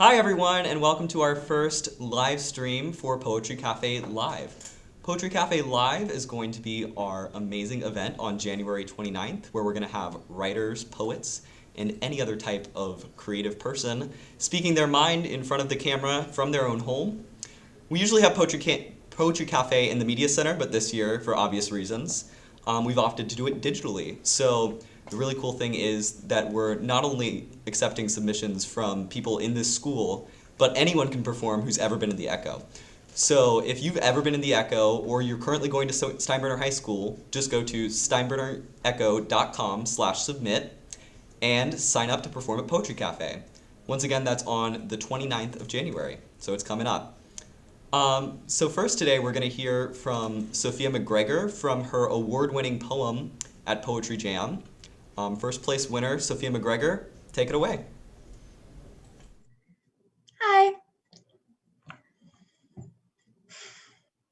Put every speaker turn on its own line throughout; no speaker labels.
Hi, everyone, and welcome to our first live stream for Poetry Cafe Live. Poetry Cafe Live is going to be our amazing event on January 29th, where we're going to have writers, poets, and any other type of creative person speaking their mind in front of the camera from their own home. We usually have Poetry Cafe in the Media Center, but this year, for obvious reasons, we've opted to do it digitally. So the really cool thing is that we're not only accepting submissions from people in this school, but anyone can perform who's ever been in the Echo. So if you've ever been in the Echo or you're currently going to Steinbrenner High School, just go to steinbrennerecho.com/submit and sign up to perform at Poetry Cafe. Once again, that's on the 29th of January, so it's coming up. So first today we're going to hear from Sophia McGregor from her award-winning poem at Poetry Jam. First place winner, Sophia McGregor, take it away.
Hi.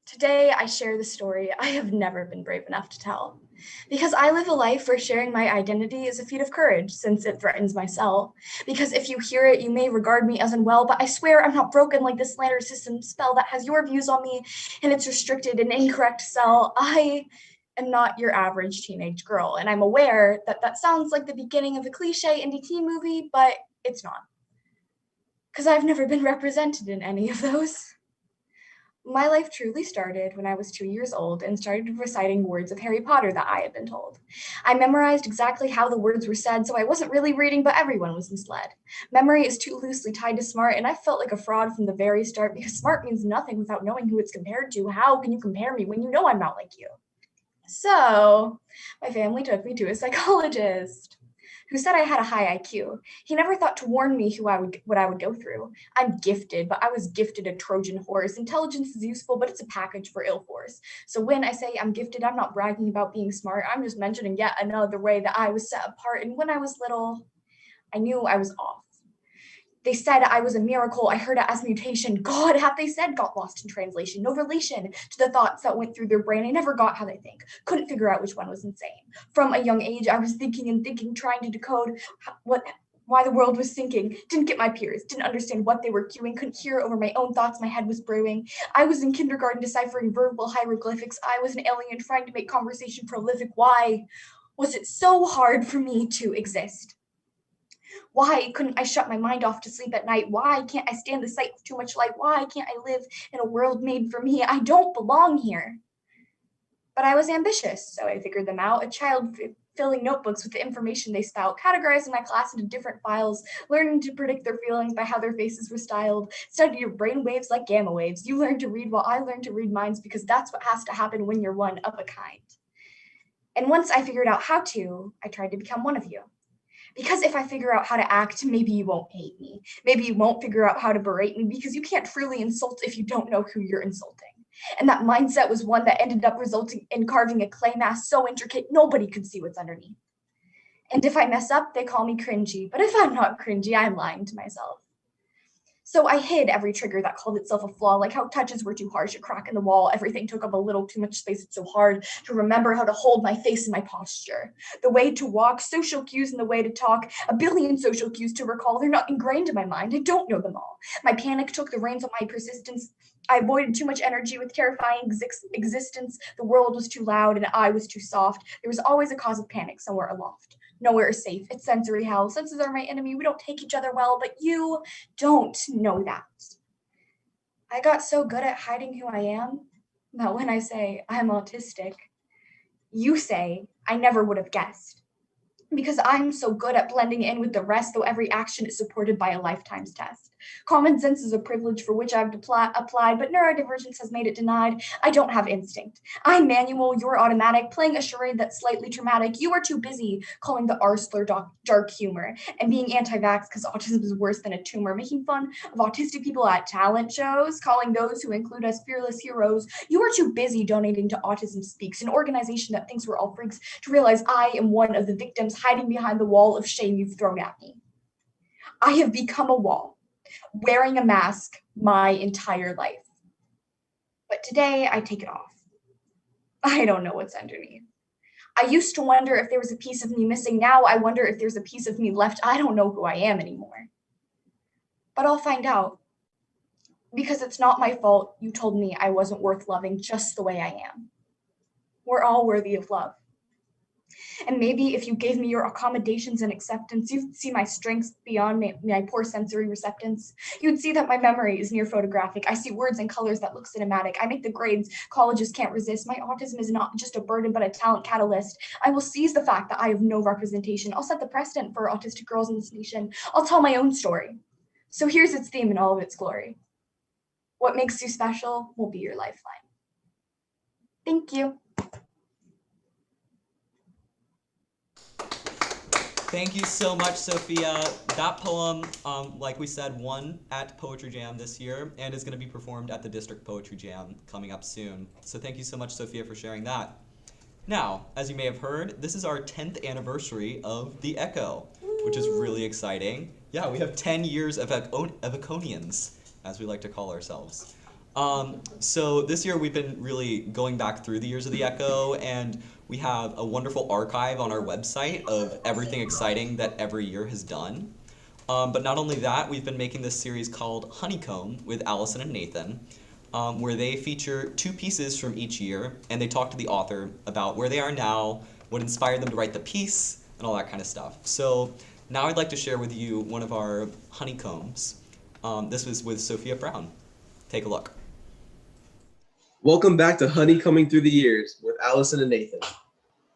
Today I share the story I have never been brave enough to tell. Because I live a life where sharing my identity is a feat of courage, since it threatens myself. Because if you hear it, you may regard me as unwell, but I swear I'm not broken like the slander system spell that has your views on me and its restricted and incorrect cell. I am not your average teenage girl, and I'm aware that that sounds like the beginning of a cliche indie teen movie, but it's not. Because I've never been represented in any of those. My life truly started when I was 2 years old and started reciting words of Harry Potter that I had been told. I memorized exactly how the words were said, so I wasn't really reading, but everyone was misled. Memory is too loosely tied to smart, and I felt like a fraud from the very start because smart means nothing without knowing who it's compared to. How can you compare me when you know I'm not like you? So, my family took me to a psychologist who said I had a high IQ. He never thought to warn me what I would go through. I'm gifted, but I was gifted a Trojan horse. Intelligence is useful, but it's a package for ill force. So when I say I'm gifted, I'm not bragging about being smart. I'm just mentioning yet another way that I was set apart. And when I was little, I knew I was off. They said I was a miracle. I heard it as mutation. God, half they said got lost in translation. No relation to the thoughts that went through their brain. I never got how they think. Couldn't figure out which one was insane. From a young age, I was thinking and thinking, trying to decode why the world was sinking. Didn't get my peers. Didn't understand what they were cueing. Couldn't hear over my own thoughts. My head was brewing. I was in kindergarten deciphering verbal hieroglyphics. I was an alien trying to make conversation prolific. Why was it so hard for me to exist? Why couldn't I shut my mind off to sleep at night? Why can't I stand the sight of too much light? Why can't I live in a world made for me? I don't belong here. But I was ambitious, so I figured them out. A child filling notebooks with the information they spout, categorizing my class into different files, learning to predict their feelings by how their faces were styled. Study your brain waves like gamma waves. You learn to read while I learn to read minds because that's what has to happen when you're one of a kind. And once I figured out how to, I tried to become one of you. Because if I figure out how to act, maybe you won't hate me. Maybe you won't figure out how to berate me because you can't freely insult if you don't know who you're insulting. And that mindset was one that ended up resulting in carving a clay mask so intricate nobody could see what's underneath. And if I mess up, they call me cringy. But if I'm not cringy, I'm lying to myself. So I hid every trigger that called itself a flaw, like how touches were too harsh, a crack in the wall, everything took up a little too much space, it's so hard to remember how to hold my face and my posture. The way to walk, social cues and the way to talk, a billion social cues to recall, they're not ingrained in my mind, I don't know them all. My panic took the reins on my persistence. I avoided too much energy with terrifying existence. The world was too loud and I was too soft. There was always a cause of panic somewhere aloft. Nowhere is safe. It's sensory hell. Senses are my enemy. We don't take each other well, but you don't know that. I got so good at hiding who I am that when I say I'm autistic, you say I never would have guessed. Because I'm so good at blending in with the rest, though every action is supported by a lifetime's test. Common sense is a privilege for which I've applied, but neurodivergence has made it denied. I don't have instinct. I'm manual, you're automatic, playing a charade that's slightly traumatic. You are too busy calling the R slur dark humor and being anti-vax because autism is worse than a tumor, making fun of autistic people at talent shows, calling those who include us fearless heroes. You are too busy donating to Autism Speaks, an organization that thinks we're all freaks, to realize I am one of the victims hiding behind the wall of shame you've thrown at me. I have become a wall, wearing a mask my entire life. But today I take it off. I don't know what's underneath. I used to wonder if there was a piece of me missing. Now I wonder if there's a piece of me left. I don't know who I am anymore. but I'll find out. Because it's not my fault you told me I wasn't worth loving just the way I am. We're all worthy of love. And maybe if you gave me your accommodations and acceptance, you'd see my strengths beyond my poor sensory receptance. You'd see that my memory is near photographic. I see words and colors that look cinematic. I make the grades colleges can't resist. My autism is not just a burden, but a talent catalyst. I will seize the fact that I have no representation. I'll set the precedent for autistic girls in this nation. I'll tell my own story. So here's its theme in all of its glory. What makes you special will be your lifeline. Thank you.
Thank you so much, Sophia. That poem, like we said, won at Poetry Jam this year and is going to be performed at the District Poetry Jam coming up soon. So thank you so much, Sophia, for sharing that. Now, as you may have heard, this is our 10th anniversary of The Echo, which is really exciting. Yeah, we have 10 years of Econians, as we like to call ourselves. So this year we've been really going back through the years of The Echo, and we have a wonderful archive on our website of everything exciting that every year has done. But not only that, we've been making this series called Honeycomb with Allison and Nathan, where they feature 2 pieces from each year, and they talk to the author about where they are now, what inspired them to write the piece, and all that kind of stuff. So now I'd like to share with you one of our honeycombs. This was with Sophia Brown. Take a look.
Welcome back to Honeycombing Through the Years with Allison and Nathan.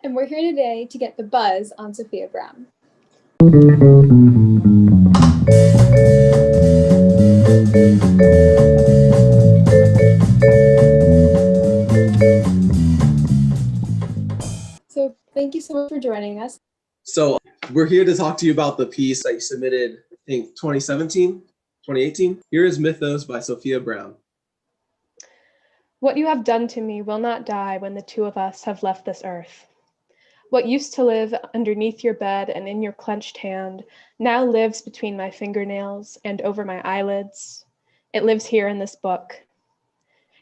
And we're here today to get the buzz on Sophia Brown. So thank you so much for joining us.
So we're here to talk to you about the piece that you submitted, I think 2017, 2018. Here is Mythos by Sophia Brown.
What you have done to me will not die when the 2 of us have left this earth. What used to live underneath your bed and in your clenched hand now lives between my fingernails and over my eyelids. It lives here in this book.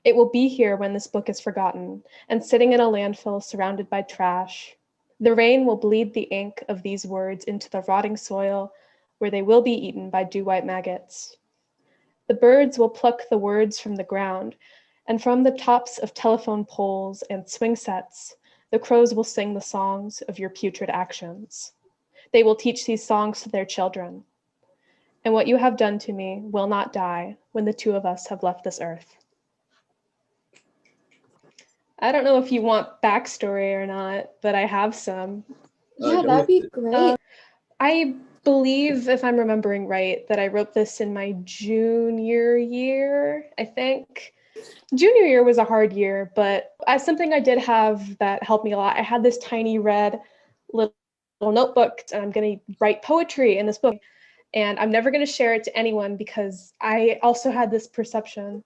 It will be here when this book is forgotten and sitting in a landfill surrounded by trash. The rain will bleed the ink of these words into the rotting soil where they will be eaten by dew-white maggots. The birds will pluck the words from the ground, and from the tops of telephone poles and swing sets, the crows will sing the songs of your putrid actions. They will teach these songs to their children. And what you have done to me will not die when the 2 of us have left this earth. I don't know if you want backstory or not, but I have some.
Yeah, that'd be great.
I believe, if I'm remembering right, that I wrote this in my junior year, I think. Junior year was a hard year, but as something I did have that helped me a lot, I had this tiny red little notebook, and I'm going to write poetry in this book. And I'm never going to share it to anyone because I also had this perception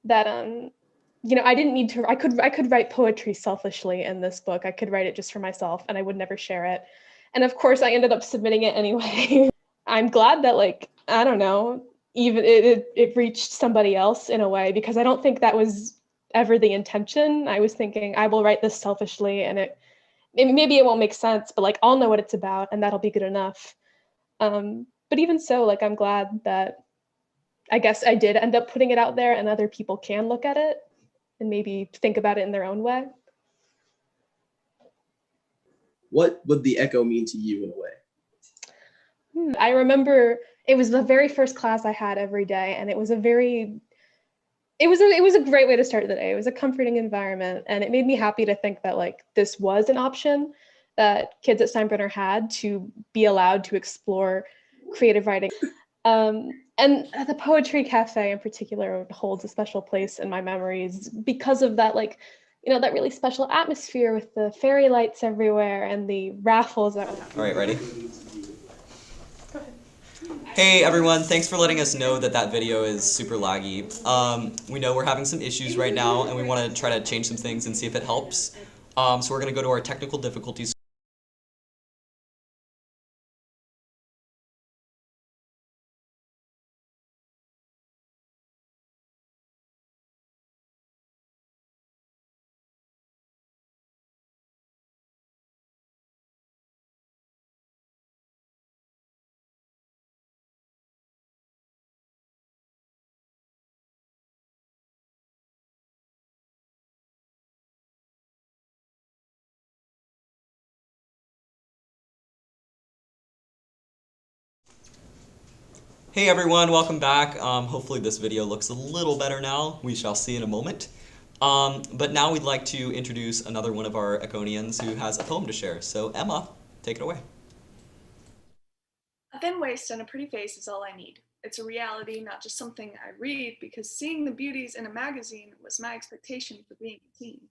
that, I didn't need to, I could write poetry selfishly in this book. I could write it just for myself and I would never share it. And of course I ended up submitting it anyway. I'm glad that I don't know, even it reached somebody else in a way, because I don't think that was ever the intention. I was thinking I will write this selfishly and maybe it won't make sense, but I'll know what it's about and that'll be good enough. But even so, I'm glad that I guess I did end up putting it out there and other people can look at it and maybe think about it in their own way.
What would the echo mean to you in a way?
I remember it was the very first class I had every day, and it was a great way to start the day. It was a comforting environment, and it made me happy to think that this was an option that kids at Steinbrenner had to be allowed to explore creative writing. And the Poetry Cafe in particular holds a special place in my memories because of that, that really special atmosphere with the fairy lights everywhere and the raffles. All
right, ready? Hey everyone, thanks for letting us know that video is super laggy. We know we're having some issues right now and we want to try to change some things and see if it helps. So we're going to go to our technical difficulties Hey everyone, welcome back. Hopefully this video looks a little better now. We shall see in a moment. But now we'd like to introduce another one of our Econians who has a poem to share. So Emma, take it away.
A thin waist and a pretty face is all I need. It's a reality, not just something I read, because seeing the beauties in a magazine was my expectation for being a teen.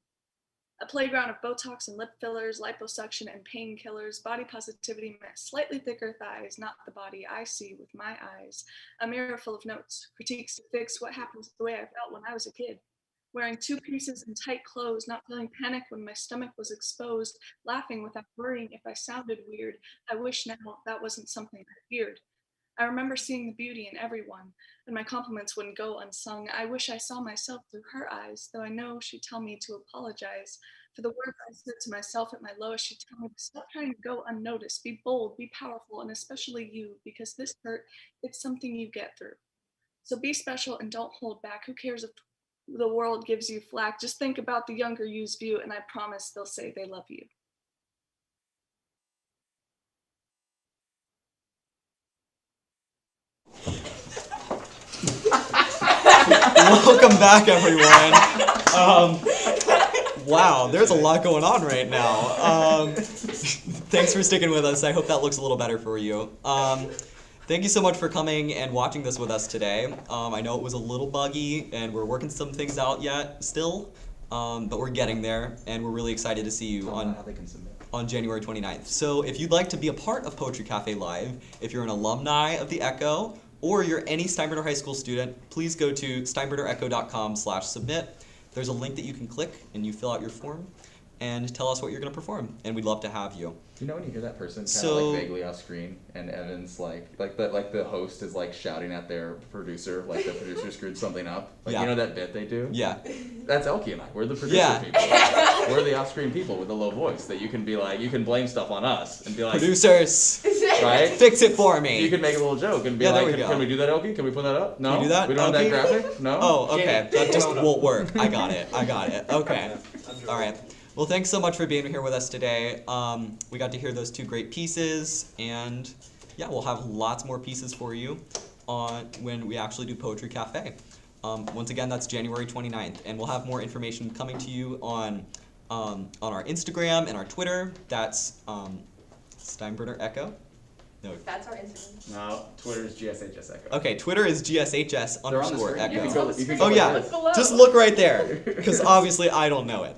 A playground of Botox and lip fillers, liposuction and painkillers, body positivity meant slightly thicker thighs, not the body I see with my eyes. A mirror full of notes, critiques to fix what happened to the way I felt when I was a kid. Wearing two pieces and tight clothes, not feeling panic when my stomach was exposed, laughing without worrying if I sounded weird. I wish now that wasn't something I feared. I remember seeing the beauty in everyone, and my compliments wouldn't go unsung. I wish I saw myself through her eyes, though I know she'd tell me to apologize. For the words I said to myself at my lowest, she'd tell me to stop trying to go unnoticed, be bold, be powerful, and especially you, because this hurt, it's something you get through. So be special and don't hold back. Who cares if the world gives you flack? Just think about the younger you's view, and I promise they'll say they love you.
Welcome back everyone. Wow, there's a lot going on right now. Thanks for sticking with us. I hope that looks a little better for you. Thank you so much for coming and watching this with us today. I know it was a little buggy and we're working some things out yet still, but we're getting there and we're really excited to see you on January 29th. So if you'd like to be a part of Poetry Cafe Live, if you're an alumni of the Echo or you're any Steinbrenner High School student, please go to steinbrennerecho.com/submit. There's a link that you can click and you fill out your form and tell us what you're going to perform, and we'd love to have you.
You know when you hear that person kind of
So-
like vaguely off screen, and Evan's like the host is like shouting at their producer, like the producer screwed something up. Like
Yeah.
you know that bit they do?
Yeah.
That's Elkie and I. We're the producer
Yeah.
people. We're the off-screen people with the low voice that you can be like, you can blame stuff on us and be like,
Producers,
right?
fix it for me.
You can make a little joke and be
Yeah, there
like,
we go.
can we do that, Elkie? Can we put that up? No.
we do that,
We don't have that
Elkie?
graphic. No.
Oh, okay. That just won't work. I got it. Okay. All right. Well, thanks so much for being here with us today. We got to hear those two great pieces, and yeah, we'll have lots more pieces for you on when we actually do Poetry Cafe. Once again, that's January 29th, and we'll have more information coming to you on our Instagram and our Twitter. That's Steinbrenner Echo. No.
That's our Instagram.
No. Twitter's GSHS Echo.
Okay, Twitter is GSHS
They're on the
_
screen.
Echo.
You can go, you can go
Oh
like
yeah,
this.
Below.
just look right there, because obviously I don't know it.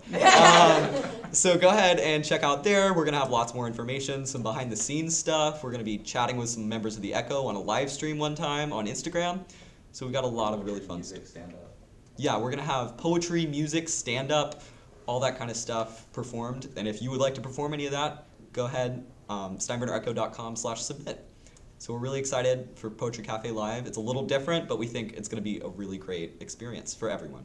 So go ahead and check out there. We're gonna have lots more information, some behind the scenes stuff. We're gonna be chatting with some members of the Echo on a live stream one time on Instagram. So we got a lot of really fun stuff.
Music stand up.
Yeah, we're gonna have poetry, music, stand up, all that kind of stuff performed. And if you would like to perform any of that, go ahead, steinbrennerecho.com/submit. So we're really excited for Poetry Cafe Live. It's a little different, but we think it's going to be a really great experience for everyone.